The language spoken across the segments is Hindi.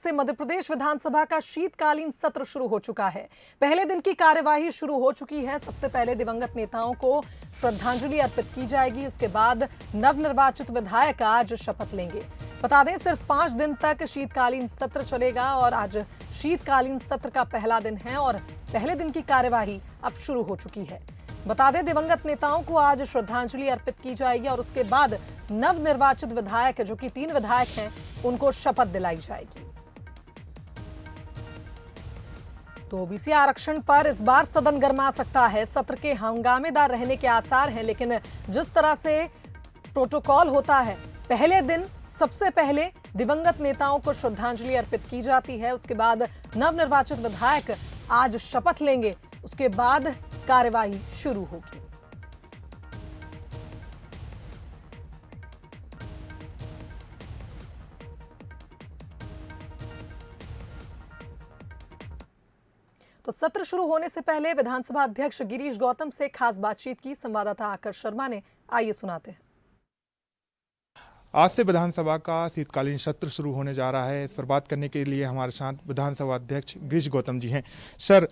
से मध्य प्रदेश विधानसभा का शीतकालीन सत्र शुरू हो चुका है। पहले दिन की कार्यवाही शुरू हो चुकी है। सबसे पहले दिवंगत नेताओं को श्रद्धांजलि अर्पित की जाएगी। उसके बाद नवनिर्वाचित विधायक आज शपथ लेंगे। बता दें, सिर्फ 5 दिन तक शीतकालीन सत्र चलेगा और आज शीतकालीन सत्र का पहला दिन है और पहले दिन की कार्यवाही अब शुरू हो चुकी है। बता दें, दिवंगत नेताओं को आज श्रद्धांजलि अर्पित की जाएगी और उसके बाद नवनिर्वाचित विधायक, जो कि 3 विधायक हैं, उनको शपथ दिलाई जाएगी। तो ओबीसी आरक्षण पर इस बार सदन गरमा सकता है। सत्र के हंगामेदार रहने के आसार हैं, लेकिन जिस तरह से प्रोटोकॉल होता है, पहले दिन सबसे पहले दिवंगत नेताओं को श्रद्धांजलि अर्पित की जाती है। उसके बाद नवनिर्वाचित विधायक आज शपथ लेंगे। उसके बाद कार्यवाही शुरू होगी। तो सत्र शुरू होने से पहले विधानसभा अध्यक्ष गिरीश गौतम से खास बातचीत की संवाददाता आकर्ष शर्मा ने। आइए सुनाते हैं। आज से विधानसभा का शीतकालीन सत्र शुरू होने जा रहा है। इस पर बात करने के लिए हमारे साथ विधानसभा अध्यक्ष गिरीश गौतम जी हैं। सर,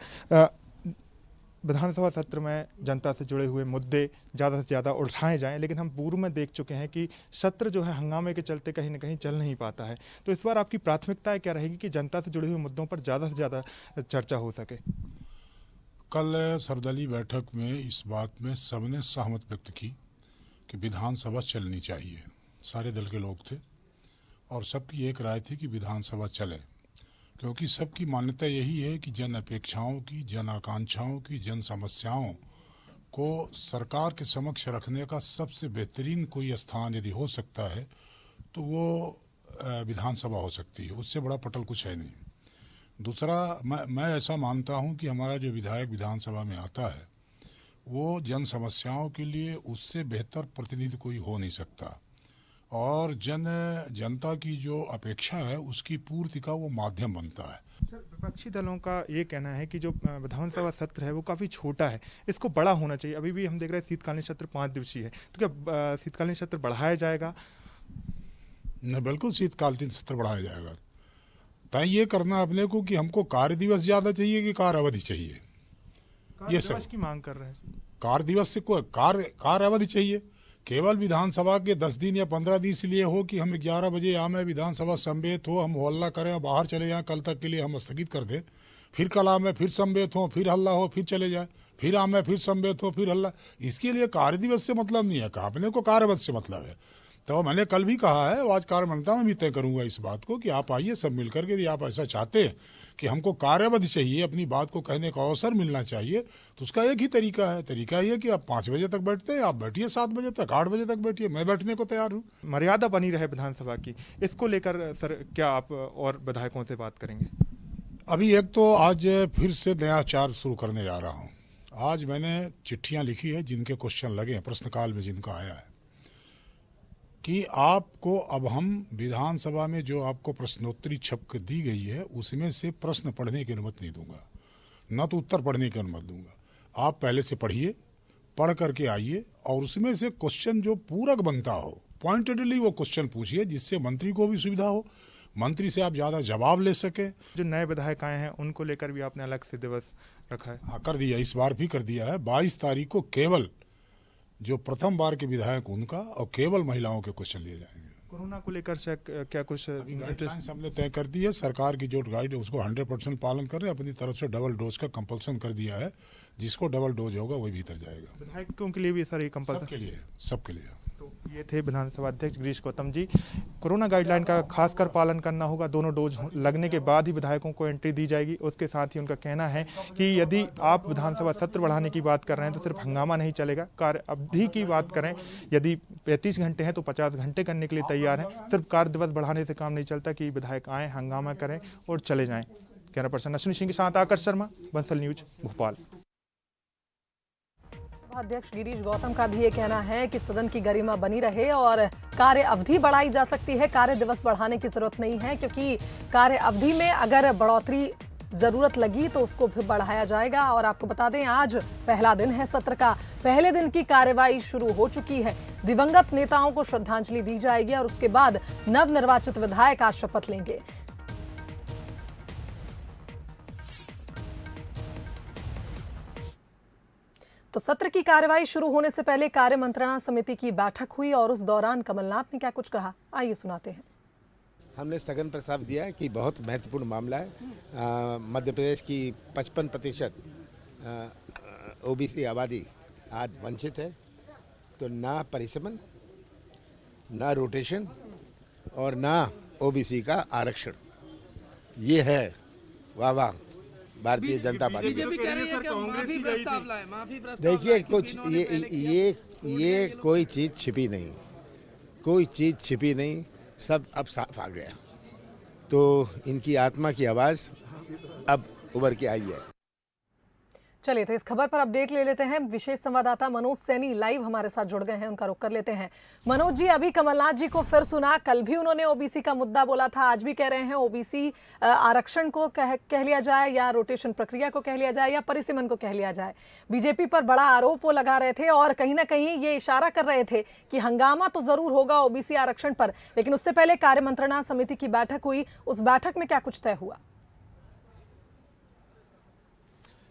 विधानसभा सत्र में जनता से जुड़े हुए मुद्दे ज़्यादा से ज़्यादा उठाए जाएं, लेकिन हम पूर्व में देख चुके हैं कि सत्र जो है हंगामे के चलते कहीं ना कहीं चल नहीं पाता है। तो इस बार आपकी प्राथमिकताएं क्या रहेगी कि जनता से जुड़े हुए मुद्दों पर ज़्यादा से ज़्यादा चर्चा हो सके? कल सर्वदलीय बैठक में इस बात में सबने सहमत व्यक्त की कि विधानसभा चलनी चाहिए। सारे दल के लोग थे और सबकी एक राय थी कि विधानसभा चले, क्योंकि सबकी मान्यता यही है कि जन अपेक्षाओं की, जन आकांक्षाओं की, जन समस्याओं को सरकार के समक्ष रखने का सबसे बेहतरीन कोई स्थान यदि हो सकता है तो वो विधानसभा हो सकती है। उससे बड़ा पटल कुछ है नहीं। दूसरा, मैं ऐसा मानता हूं कि हमारा जो विधायक विधानसभा में आता है वो जन समस्याओं के लिए उससे बेहतर प्रतिनिधि कोई हो नहीं सकता, और जनता की जो अपेक्षा है उसकी पूर्ति का वो माध्यम बनता है। सर, विपक्षी दलों का ये कहना है कि जो विधानसभा सत्र है वो काफ़ी छोटा है, इसको बड़ा होना चाहिए। अभी भी हम देख रहे हैं शीतकालीन सत्र 5 दिवसीय है, तो क्या शीतकालीन सत्र बढ़ाया जाएगा? न, बिल्कुल शीतकालीन सत्र बढ़ाया जाएगा। तय ये करना अपने को कि हमको कार्य दिवस ज़्यादा चाहिए कि कार्य अवधि चाहिए, ये सब की मांग कर रहे हैं। कार्य दिवस से कोई कार्य अवधि चाहिए। केवल विधानसभा के 10 दिन या 15 दिन इसलिए हो कि हम 11 बजे आमे, विधानसभा समवेत हो, हम हल्ला करें, बाहर चले जाएं, कल तक के लिए हम स्थगित कर दें, फिर कल आमे, फिर समवेत हो, फिर हल्ला हो, फिर चले जाए, फिर आमे, फिर समवेत हो, फिर हल्ला। इसके लिए कार्य दिवस से मतलब नहीं है, अपने को कार्यवत से मतलब है। तो मैंने कल भी कहा है, आज कार्यमंत्रणा में भी तय करूंगा इस बात को कि आप आइए सब मिलकर के, यदि आप ऐसा चाहते हैं कि हमको कार्यवधि चाहिए, अपनी बात को कहने का अवसर मिलना चाहिए, तो उसका एक ही तरीका है। तरीका ये कि आप 5 बजे तक बैठते हैं, आप बैठिए 7 बजे तक, 8 बजे तक बैठिए, मैं बैठने को तैयार हूँ। मर्यादा बनी रहे विधानसभा की, इसको लेकर सर क्या आप और विधायकों से बात करेंगे? अभी एक तो आज फिर से नया चार शुरू करने जा रहा हूँ। आज मैंने चिट्ठियाँ लिखी है, जिनके क्वेश्चन लगे हैं, प्रश्नकाल में जिनका आया है, कि आपको अब हम विधानसभा में जो आपको प्रश्नोत्तरी छप दी गई है उसमें से प्रश्न पढ़ने की अनुमति नहीं दूंगा, न तो उत्तर पढ़ने की अनुमति दूंगा। आप पहले से पढ़िए, पढ़ करके आइए और उसमें से क्वेश्चन जो पूरक बनता हो, पॉइंटेडली वो क्वेश्चन पूछिए, जिससे मंत्री को भी सुविधा हो, मंत्री से आप ज़्यादा जवाब ले सके। जो नए विधायक आए हैं उनको लेकर भी आपने अलग से दिवस रखा है? हाँ, कर दिया, इस बार भी कर दिया है। 22 तारीख को केवल जो प्रथम बार के विधायक उनका और केवल महिलाओं के क्वेश्चन लिए जाएंगे। कोरोना को लेकर से क्या कुछ गाइडलाइंस हमने तय कर दी है। सरकार की जो गाइड है उसको 100% पालन कर रहे हैं। अपनी तरफ से डबल डोज का कंपल्सन कर दिया है, जिसको डबल डोज होगा वही भीतर जाएगा। विधायकों के लिए भी सर ये कंपल्सन? सबके लिए। तो ये थे विधानसभा अध्यक्ष गिरीश गौतम जी। कोरोना गाइडलाइन का खासकर पालन करना होगा। दोनों डोज लगने के बाद ही विधायकों को एंट्री दी जाएगी। उसके साथ ही उनका कहना है कि यदि आप विधानसभा सत्र बढ़ाने की बात कर रहे हैं तो सिर्फ हंगामा नहीं चलेगा, कार्य अवधि की बात करें, यदि 35 घंटे हैं तो 50 घंटे करने के लिए तैयार हैं। सिर्फ कार्य दिवस बढ़ाने से काम नहीं चलता कि विधायक आए, हंगामा करें और चले जाएं। कैमरा पर्सन अश्विनी सिंह के साथ आकर्ष शर्मा, बंसल न्यूज, भोपाल। अध्यक्ष गिरीश गौतम का भी ये कहना है कि सदन की गरिमा बनी रहे और कार्य अवधि बढ़ाई जा सकती है, कार्य दिवस बढ़ाने की जरूरत नहीं है, क्योंकि कार्य अवधि में अगर बढ़ोतरी जरूरत लगी तो उसको भी बढ़ाया जाएगा। और आपको बता दें, आज पहला दिन है सत्र का। पहले दिन की कार्यवाही शुरू हो चुकी है। दिवंगत नेताओं को श्रद्धांजलि दी जाएगी और उसके बाद नवनिर्वाचित विधायक आज शपथ लेंगे। तो सत्र की कार्यवाही शुरू होने से पहले कार्य मंत्रणा समिति की बैठक हुई और उस दौरान कमलनाथ ने क्या कुछ कहा, आइए सुनाते हैं। हमने स्थगन प्रस्ताव दिया है कि बहुत महत्वपूर्ण मामला है। मध्य प्रदेश की 55% ओबीसी आबादी आज वंचित है, तो ना परिसमन, ना रोटेशन और ना ओबीसी का आरक्षण, ये है वाह वाह भारतीय जनता पार्टी। बीजेपी कह रही है कि माफी प्रस्ताव लाए, माफी प्रस्ताव देखिए, लाए, कुछ ये कोई चीज़ छिपी नहीं, कोई चीज़ छिपी नहीं, सब अब साफ आ गया। तो इनकी आत्मा की आवाज़ अब उभर के आई है। चलिए तो इस खबर पर अपडेट ले लेते हैं। विशेष संवाददाता मनोज सैनी लाइव हमारे साथ जुड़ गए हैं, उनका रुख कर लेते हैं। मनोज जी, अभी कमलनाथ जी को फिर सुना, कल भी उन्होंने ओबीसी का मुद्दा बोला था, आज भी कह रहे हैं ओबीसी आरक्षण को कह लिया जाए या रोटेशन प्रक्रिया को कह लिया जाए या परिसीमन को कह लिया जाए। बीजेपी पर बड़ा आरोप वो लगा रहे थे और कहीं ना कहीं ये इशारा कर रहे थे कि हंगामा तो जरूर होगा ओबीसी आरक्षण पर, लेकिन उससे पहले कार्य मंत्रणा समिति की बैठक हुई। उस बैठक में क्या कुछ तय हुआ?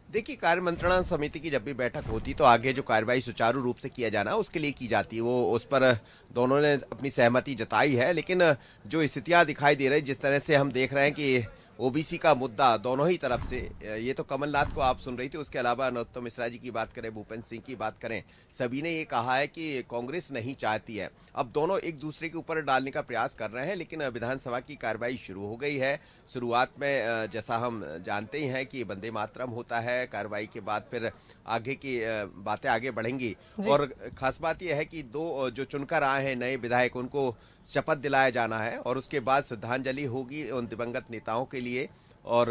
देखिए, कार्य मंत्रणा समिति की जब भी बैठक होती तो आगे जो कार्यवाही सुचारू रूप से किया जाना उसके लिए की जाती है, वो उस पर दोनों ने अपनी सहमति जताई है। लेकिन जो स्थितियां दिखाई दे रही, जिस तरह से हम देख रहे हैं कि ओबीसी का मुद्दा दोनों ही तरफ से, ये तो कमलनाथ को आप सुन रही थी, उसके अलावा नरोत्तम मिश्रा जी की बात करें, भूपेंद्र सिंह की बात करें, सभी ने ये कहा है कि कांग्रेस नहीं चाहती है। अब दोनों एक दूसरे के ऊपर डालने का प्रयास कर रहे हैं, लेकिन विधानसभा की कार्यवाही शुरू हो गई है। शुरुआत में जैसा हम जानते ही हैं कि वंदे मातरम होता है, कार्रवाई के बाद फिर आगे की बातें आगे बढ़ेंगी। और खास बात यह है कि दो जो चुनकर आए हैं नए विधायक, उनको शपथ दिलाया जाना है और उसके बाद श्रद्धांजलि होगी उन दिवंगत नेताओं के लिए और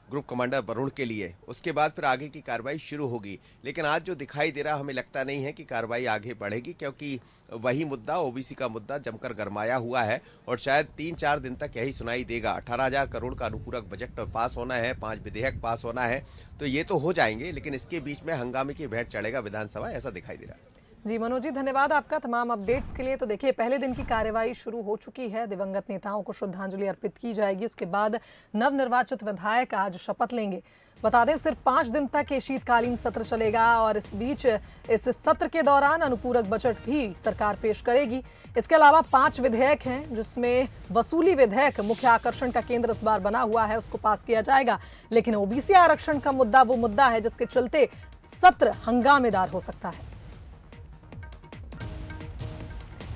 ग्रुप कमांडर वरुण के लिए। उसके बाद फिर आगे की कार्रवाई शुरू होगी। लेकिन आज जो दिखाई दे रहा, हमें लगता नहीं है कि कार्रवाई आगे बढ़ेगी, क्योंकि वही मुद्दा, ओबीसी का मुद्दा जमकर गरमाया हुआ है और शायद 3-4 दिन तक यही सुनाई देगा। 18,000 करोड़ का अनुपूरक बजट पास होना है, 5 विधेयक पास होना है, तो ये तो हो जाएंगे, लेकिन इसके बीच में हंगामे की भेंट चढ़ेगा विधानसभा, ऐसा दिखाई दे रहा है। जी मनोज जी, धन्यवाद आपका तमाम अपडेट्स के लिए। तो देखिए, पहले दिन की कार्यवाही शुरू हो चुकी है, दिवंगत नेताओं को श्रद्धांजलि अर्पित की जाएगी। उसके बाद नवनिर्वाचित विधायक आज शपथ लेंगे। बता दें, सिर्फ 5 दिन तक ये शीतकालीन सत्र चलेगा और इस बीच इस सत्र के दौरान अनुपूरक बजट भी सरकार पेश करेगी। इसके अलावा 5 विधेयक हैं, जिसमें वसूली विधेयक मुख्य आकर्षण का केंद्र इस बार बना हुआ है, उसको पास किया जाएगा। लेकिन ओबीसी आरक्षण का मुद्दा वो मुद्दा है जिसके चलते सत्र हंगामेदार हो सकता है।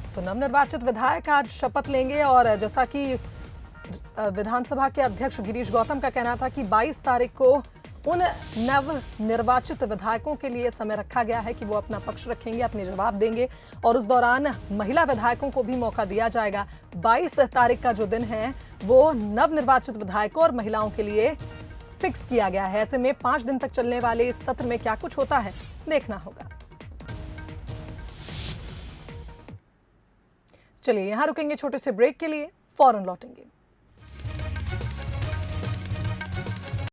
तो नवनिर्वाचित विधायक आज शपथ लेंगे और जैसा कि विधानसभा के अध्यक्ष गिरीश गौतम का कहना था कि 22 तारीख को उन नवनिर्वाचित विधायकों के लिए समय रखा गया है कि वो अपना पक्ष रखेंगे, अपने जवाब देंगे और उस दौरान महिला विधायकों को भी मौका दिया जाएगा। 22 तारीख का जो दिन है वो नवनिर्वाचित विधायकों और महिलाओं के लिए फिक्स किया गया है। ऐसे में 5 दिन तक चलने वाले इस सत्र में क्या कुछ होता है, देखना होगा। चलिए, यहां रुकेंगे छोटे से ब्रेक के लिए, फौरन लौटेंगे।